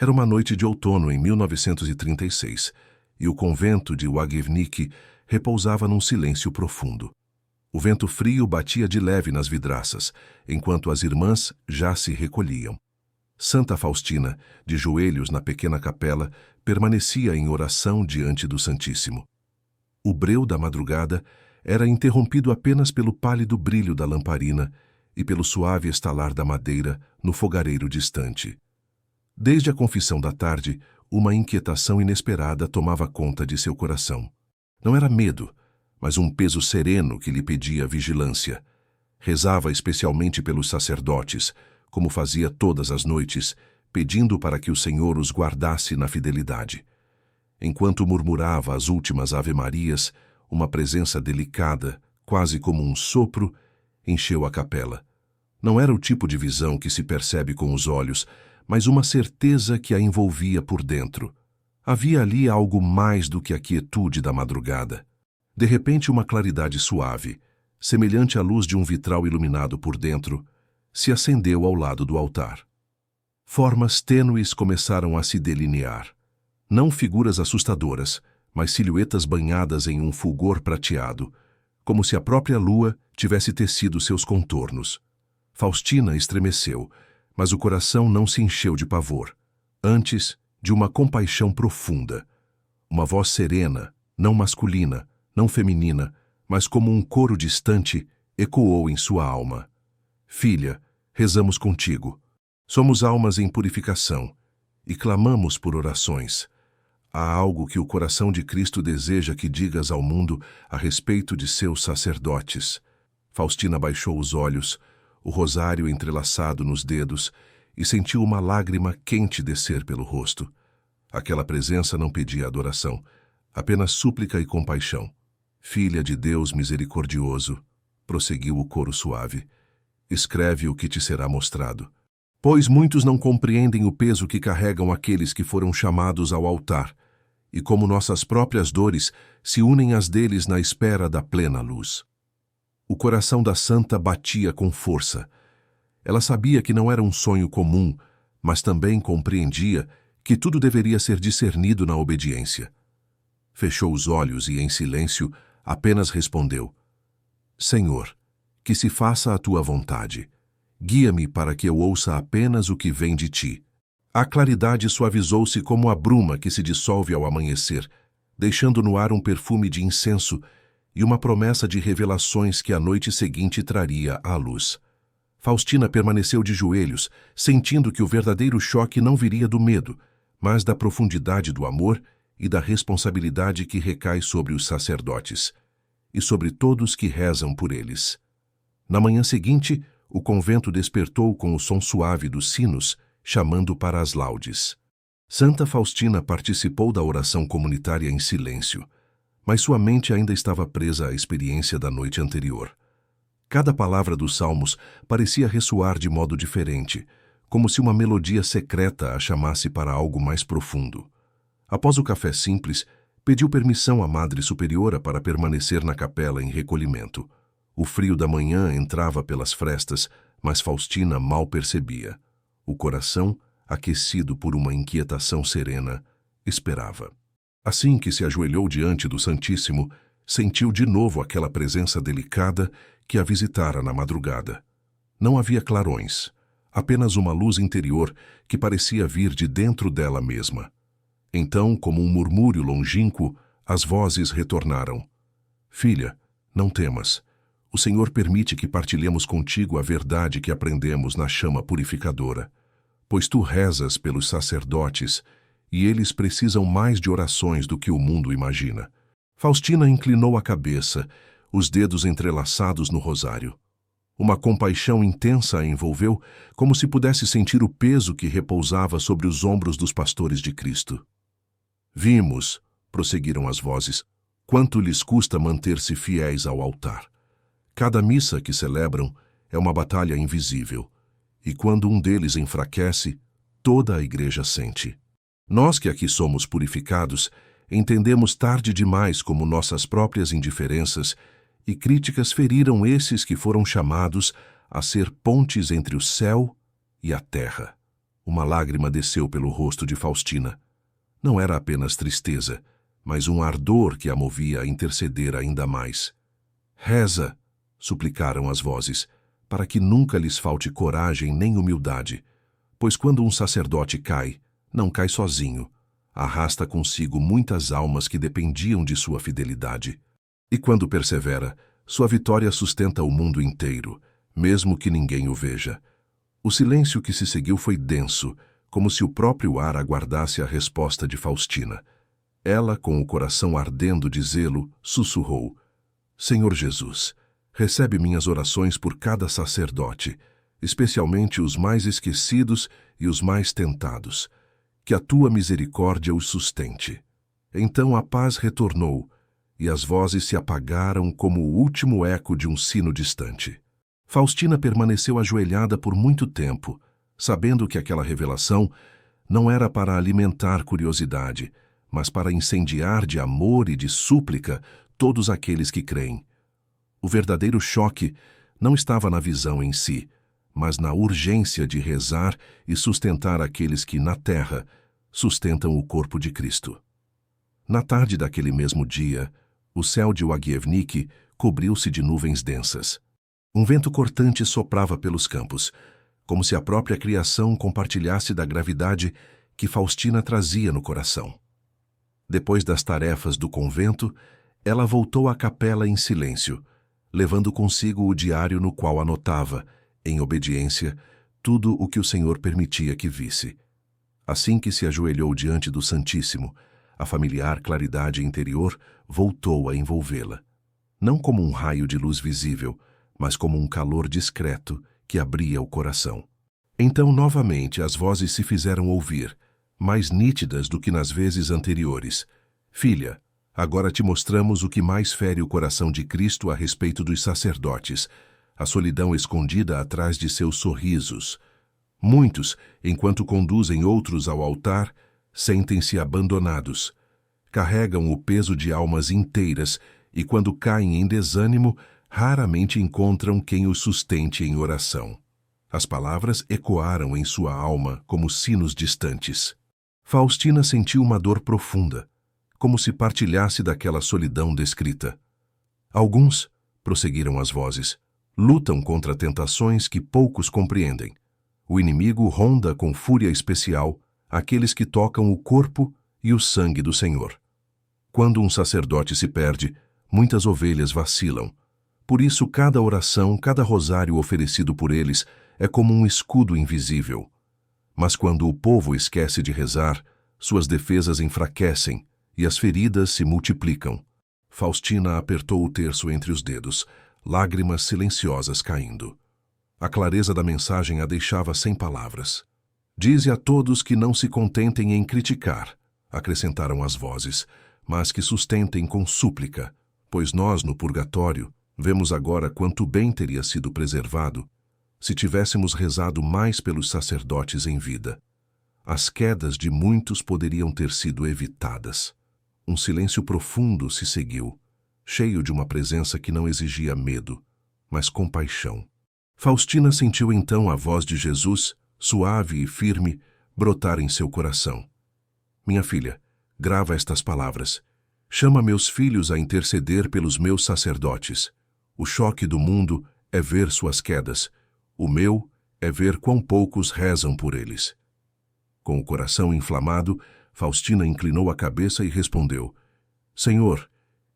Era uma noite de outono em 1936, e o convento de Łagiewniki repousava num silêncio profundo. O vento frio batia de leve nas vidraças, enquanto as irmãs já se recolhiam. Santa Faustina, de joelhos na pequena capela, permanecia em oração diante do Santíssimo. O breu da madrugada era interrompido apenas pelo pálido brilho da lamparina e pelo suave estalar da madeira no fogareiro distante. Desde a confissão da tarde, uma inquietação inesperada tomava conta de seu coração. Não era medo, mas um peso sereno que lhe pedia vigilância. Rezava especialmente pelos sacerdotes, como fazia todas as noites, pedindo para que o Senhor os guardasse na fidelidade. Enquanto murmurava as últimas ave-marias, uma presença delicada, quase como um sopro, encheu a capela. Não era o tipo de visão que se percebe com os olhos, mas uma certeza que a envolvia por dentro. Havia ali algo mais do que a quietude da madrugada. De repente, uma claridade suave, semelhante à luz de um vitral iluminado por dentro, se acendeu ao lado do altar. Formas tênues começaram a se delinear. Não figuras assustadoras, mas silhuetas banhadas em um fulgor prateado, como se a própria lua tivesse tecido seus contornos. Faustina estremeceu, mas o coração não se encheu de pavor. Antes, de uma compaixão profunda. Uma voz serena, não masculina, não feminina, mas como um coro distante, ecoou em sua alma. Filha, rezamos contigo. Somos almas em purificação e clamamos por orações. Há algo que o coração de Cristo deseja que digas ao mundo a respeito de seus sacerdotes. Faustina baixou os olhos, o rosário entrelaçado nos dedos, e sentiu uma lágrima quente descer pelo rosto. Aquela presença não pedia adoração, apenas súplica e compaixão. Filha de Deus misericordioso, prosseguiu o coro suave, escreve o que te será mostrado. Pois muitos não compreendem o peso que carregam aqueles que foram chamados ao altar, e como nossas próprias dores se unem às deles na espera da plena luz. O coração da santa batia com força. Ela sabia que não era um sonho comum, mas também compreendia que tudo deveria ser discernido na obediência. Fechou os olhos e, em silêncio, apenas respondeu: Senhor, que se faça a tua vontade. Guia-me para que eu ouça apenas o que vem de ti. A claridade suavizou-se como a bruma que se dissolve ao amanhecer, deixando no ar um perfume de incenso e uma promessa de revelações que a noite seguinte traria à luz. Faustina permaneceu de joelhos, sentindo que o verdadeiro choque não viria do medo, mas da profundidade do amor e da responsabilidade que recai sobre os sacerdotes, e sobre todos que rezam por eles. Na manhã seguinte, o convento despertou com o som suave dos sinos, chamando para as laudes. Santa Faustina participou da oração comunitária em silêncio, mas sua mente ainda estava presa à experiência da noite anterior. Cada palavra dos salmos parecia ressoar de modo diferente, como se uma melodia secreta a chamasse para algo mais profundo. Após o café simples, pediu permissão à Madre Superiora para permanecer na capela em recolhimento. O frio da manhã entrava pelas frestas, mas Faustina mal percebia. O coração, aquecido por uma inquietação serena, esperava. Assim que se ajoelhou diante do Santíssimo, sentiu de novo aquela presença delicada que a visitara na madrugada. Não havia clarões, apenas uma luz interior que parecia vir de dentro dela mesma. Então, como um murmúrio longínquo, as vozes retornaram. Filha, não temas. O Senhor permite que partilhemos contigo a verdade que aprendemos na chama purificadora. Pois tu rezas pelos sacerdotes, e eles precisam mais de orações do que o mundo imagina. Faustina inclinou a cabeça, os dedos entrelaçados no rosário. Uma compaixão intensa a envolveu, como se pudesse sentir o peso que repousava sobre os ombros dos pastores de Cristo. Vimos, prosseguiram as vozes, quanto lhes custa manter-se fiéis ao altar. Cada missa que celebram é uma batalha invisível, e quando um deles enfraquece, toda a igreja sente. Nós que aqui somos purificados, entendemos tarde demais como nossas próprias indiferenças e críticas feriram esses que foram chamados a ser pontes entre o céu e a terra. Uma lágrima desceu pelo rosto de Faustina. Não era apenas tristeza, mas um ardor que a movia a interceder ainda mais. Reza, suplicaram as vozes, para que nunca lhes falte coragem nem humildade, pois quando um sacerdote cai, não cai sozinho, arrasta consigo muitas almas que dependiam de sua fidelidade. E quando persevera, sua vitória sustenta o mundo inteiro, mesmo que ninguém o veja. O silêncio que se seguiu foi denso, como se o próprio ar aguardasse a resposta de Faustina. Ela, com o coração ardendo de zelo, sussurrou: Senhor Jesus, recebe minhas orações por cada sacerdote, especialmente os mais esquecidos e os mais tentados. Que a tua misericórdia os sustente. Então a paz retornou, e as vozes se apagaram como o último eco de um sino distante. Faustina permaneceu ajoelhada por muito tempo, sabendo que aquela revelação não era para alimentar curiosidade, mas para incendiar de amor e de súplica todos aqueles que creem. O verdadeiro choque não estava na visão em si, mas na urgência de rezar e sustentar aqueles que, na terra, sustentam o corpo de Cristo. Na tarde daquele mesmo dia, o céu de Łagiewnik cobriu-se de nuvens densas. Um vento cortante soprava pelos campos, como se a própria criação compartilhasse da gravidade que Faustina trazia no coração. Depois das tarefas do convento, ela voltou à capela em silêncio, levando consigo o diário no qual anotava, em obediência, tudo o que o Senhor permitia que visse. Assim que se ajoelhou diante do Santíssimo, a familiar claridade interior voltou a envolvê-la. Não como um raio de luz visível, mas como um calor discreto que abria o coração. Então, novamente, as vozes se fizeram ouvir, mais nítidas do que nas vezes anteriores. Filha, agora te mostramos o que mais fere o coração de Cristo a respeito dos sacerdotes, a solidão escondida atrás de seus sorrisos. Muitos, enquanto conduzem outros ao altar, sentem-se abandonados. Carregam o peso de almas inteiras e, quando caem em desânimo, raramente encontram quem os sustente em oração. As palavras ecoaram em sua alma como sinos distantes. Faustina sentiu uma dor profunda, como se partilhasse daquela solidão descrita. Alguns, prosseguiram as vozes, lutam contra tentações que poucos compreendem. O inimigo ronda com fúria especial aqueles que tocam o corpo e o sangue do Senhor. Quando um sacerdote se perde, muitas ovelhas vacilam. Por isso, cada oração, cada rosário oferecido por eles é como um escudo invisível. Mas quando o povo esquece de rezar, suas defesas enfraquecem e as feridas se multiplicam. Faustina apertou o terço entre os dedos, lágrimas silenciosas caindo. A clareza da mensagem a deixava sem palavras. Dize a todos que não se contentem em criticar, acrescentaram as vozes, mas que sustentem com súplica, pois nós, no purgatório, vemos agora quanto bem teria sido preservado se tivéssemos rezado mais pelos sacerdotes em vida. As quedas de muitos poderiam ter sido evitadas. Um silêncio profundo se seguiu, cheio de uma presença que não exigia medo, mas compaixão. Faustina sentiu então a voz de Jesus, suave e firme, brotar em seu coração. Minha filha, grava estas palavras. Chama meus filhos a interceder pelos meus sacerdotes. O choque do mundo é ver suas quedas. O meu é ver quão poucos rezam por eles. Com o coração inflamado, Faustina inclinou a cabeça e respondeu: Senhor,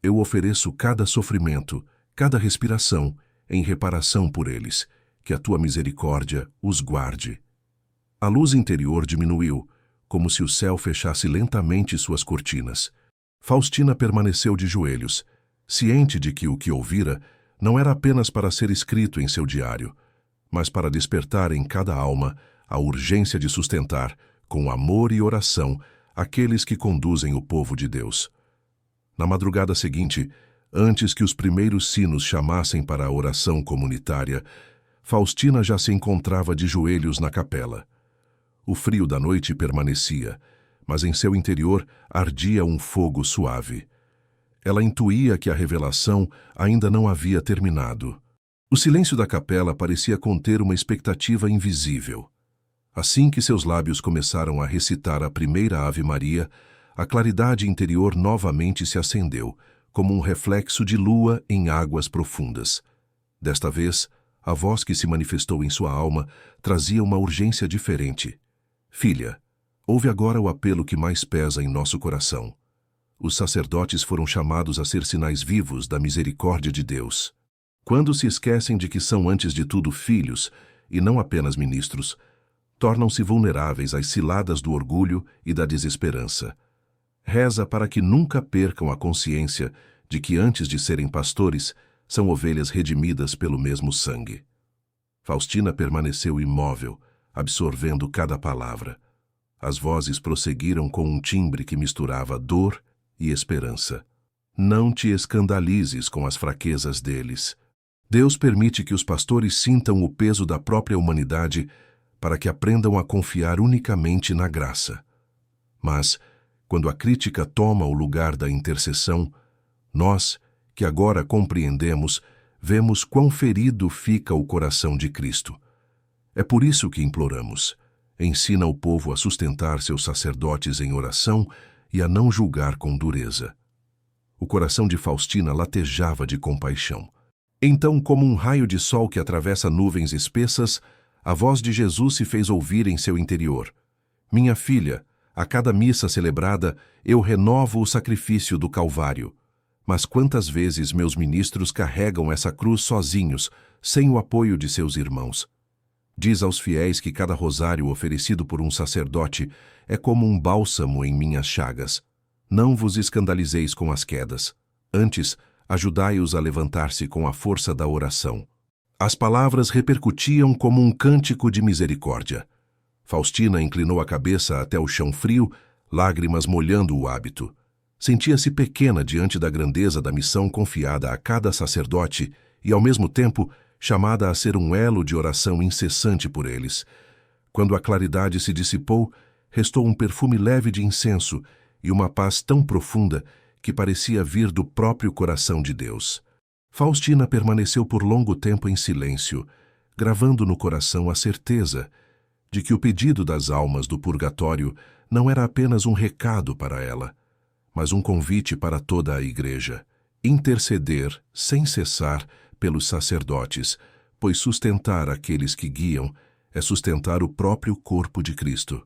eu ofereço cada sofrimento, cada respiração, em reparação por eles, que a tua misericórdia os guarde. A luz interior diminuiu, como se o céu fechasse lentamente suas cortinas. Faustina permaneceu de joelhos, ciente de que o que ouvira não era apenas para ser escrito em seu diário, mas para despertar em cada alma a urgência de sustentar, com amor e oração, aqueles que conduzem o povo de Deus. Na madrugada seguinte, antes que os primeiros sinos chamassem para a oração comunitária, Faustina já se encontrava de joelhos na capela. O frio da noite permanecia, mas em seu interior ardia um fogo suave. Ela intuía que a revelação ainda não havia terminado. O silêncio da capela parecia conter uma expectativa invisível. Assim que seus lábios começaram a recitar a primeira Ave Maria, a claridade interior novamente se acendeu, como um reflexo de lua em águas profundas. Desta vez, a voz que se manifestou em sua alma trazia uma urgência diferente. Filha, ouve agora o apelo que mais pesa em nosso coração. Os sacerdotes foram chamados a ser sinais vivos da misericórdia de Deus. Quando se esquecem de que são antes de tudo filhos, e não apenas ministros, tornam-se vulneráveis às ciladas do orgulho e da desesperança. Reza para que nunca percam a consciência de que antes de serem pastores, são ovelhas redimidas pelo mesmo sangue. Faustina permaneceu imóvel, absorvendo cada palavra. As vozes prosseguiram com um timbre que misturava dor e esperança. Não te escandalizes com as fraquezas deles. Deus permite que os pastores sintam o peso da própria humanidade para que aprendam a confiar unicamente na graça. Mas, quando a crítica toma o lugar da intercessão, nós, que agora compreendemos, vemos quão ferido fica o coração de Cristo. É por isso que imploramos: ensina o povo a sustentar seus sacerdotes em oração e a não julgar com dureza. O coração de Faustina latejava de compaixão. Então, como um raio de sol que atravessa nuvens espessas, a voz de Jesus se fez ouvir em seu interior. Minha filha, a cada missa celebrada, eu renovo o sacrifício do Calvário. Mas quantas vezes meus ministros carregam essa cruz sozinhos, sem o apoio de seus irmãos? Diz aos fiéis que cada rosário oferecido por um sacerdote é como um bálsamo em minhas chagas. Não vos escandalizeis com as quedas. Antes, ajudai-os a levantar-se com a força da oração. As palavras repercutiam como um cântico de misericórdia. Faustina inclinou a cabeça até o chão frio, lágrimas molhando o hábito. Sentia-se pequena diante da grandeza da missão confiada a cada sacerdote e, ao mesmo tempo, chamada a ser um elo de oração incessante por eles. Quando a claridade se dissipou, restou um perfume leve de incenso e uma paz tão profunda que parecia vir do próprio coração de Deus. Faustina permaneceu por longo tempo em silêncio, gravando no coração a certeza de que o pedido das almas do purgatório não era apenas um recado para ela, mas um convite para toda a Igreja: interceder, sem cessar, pelos sacerdotes, pois sustentar aqueles que guiam é sustentar o próprio corpo de Cristo.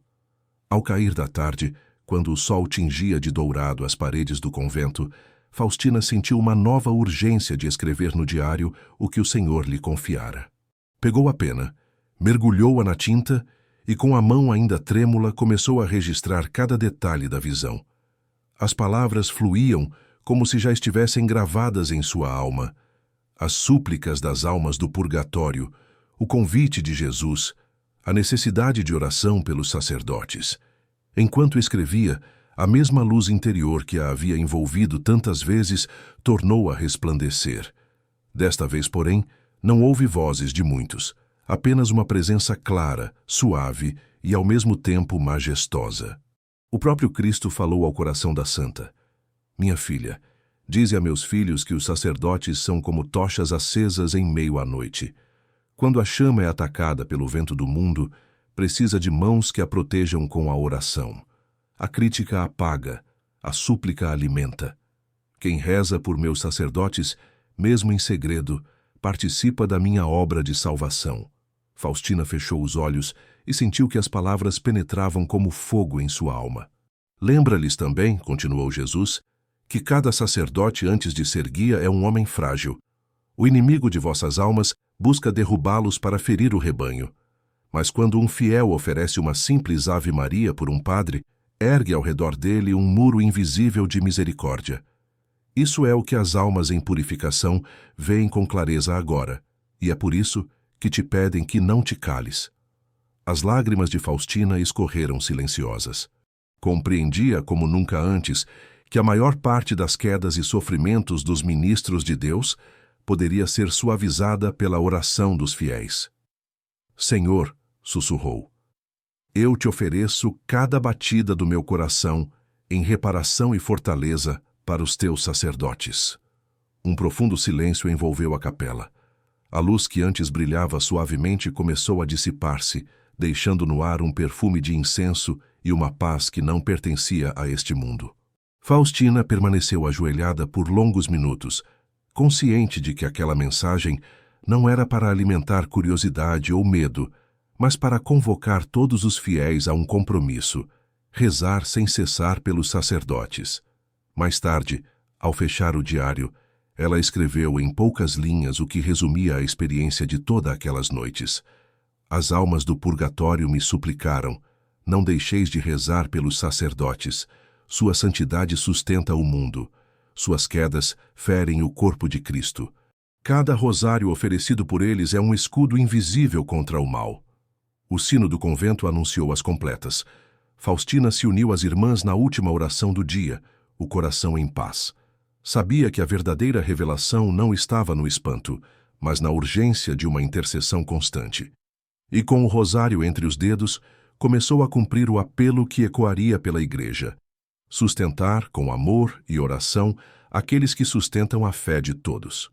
Ao cair da tarde, quando o sol tingia de dourado as paredes do convento, Faustina sentiu uma nova urgência de escrever no diário o que o Senhor lhe confiara. Pegou a pena, mergulhou-a na tinta e, com a mão ainda trêmula, começou a registrar cada detalhe da visão. As palavras fluíam como se já estivessem gravadas em sua alma. As súplicas das almas do purgatório, o convite de Jesus, a necessidade de oração pelos sacerdotes. Enquanto escrevia, a mesma luz interior que a havia envolvido tantas vezes tornou a resplandecer. Desta vez, porém, não houve vozes de muitos, apenas uma presença clara, suave e ao mesmo tempo majestosa. O próprio Cristo falou ao coração da santa: Minha filha, dize a meus filhos que os sacerdotes são como tochas acesas em meio à noite. Quando a chama é atacada pelo vento do mundo, precisa de mãos que a protejam com a oração. A crítica apaga, a súplica alimenta. Quem reza por meus sacerdotes, mesmo em segredo, participa da minha obra de salvação. Faustina fechou os olhos e sentiu que as palavras penetravam como fogo em sua alma. Lembra-lhes também, continuou Jesus, que cada sacerdote antes de ser guia é um homem frágil. O inimigo de vossas almas busca derrubá-los para ferir o rebanho. Mas quando um fiel oferece uma simples Ave Maria por um padre, ergue ao redor dele um muro invisível de misericórdia. Isso é o que as almas em purificação veem com clareza agora, e é por isso que te pedem que não te cales. As lágrimas de Faustina escorreram silenciosas. Compreendia, como nunca antes, que a maior parte das quedas e sofrimentos dos ministros de Deus poderia ser suavizada pela oração dos fiéis. Senhor, sussurrou, eu te ofereço cada batida do meu coração em reparação e fortaleza para os teus sacerdotes. Um profundo silêncio envolveu a capela. A luz que antes brilhava suavemente começou a dissipar-se, deixando no ar um perfume de incenso e uma paz que não pertencia a este mundo. Faustina permaneceu ajoelhada por longos minutos, consciente de que aquela mensagem não era para alimentar curiosidade ou medo, mas para convocar todos os fiéis a um compromisso, rezar sem cessar pelos sacerdotes. Mais tarde, ao fechar o diário, ela escreveu em poucas linhas o que resumia a experiência de todas aquelas noites. As almas do purgatório me suplicaram: não deixeis de rezar pelos sacerdotes. Sua santidade sustenta o mundo. Suas quedas ferem o corpo de Cristo. Cada rosário oferecido por eles é um escudo invisível contra o mal. O sino do convento anunciou as completas. Faustina se uniu às irmãs na última oração do dia, o coração em paz. Sabia que a verdadeira revelação não estava no espanto, mas na urgência de uma intercessão constante. E com o rosário entre os dedos, começou a cumprir o apelo que ecoaria pela igreja: sustentar, com amor e oração, aqueles que sustentam a fé de todos.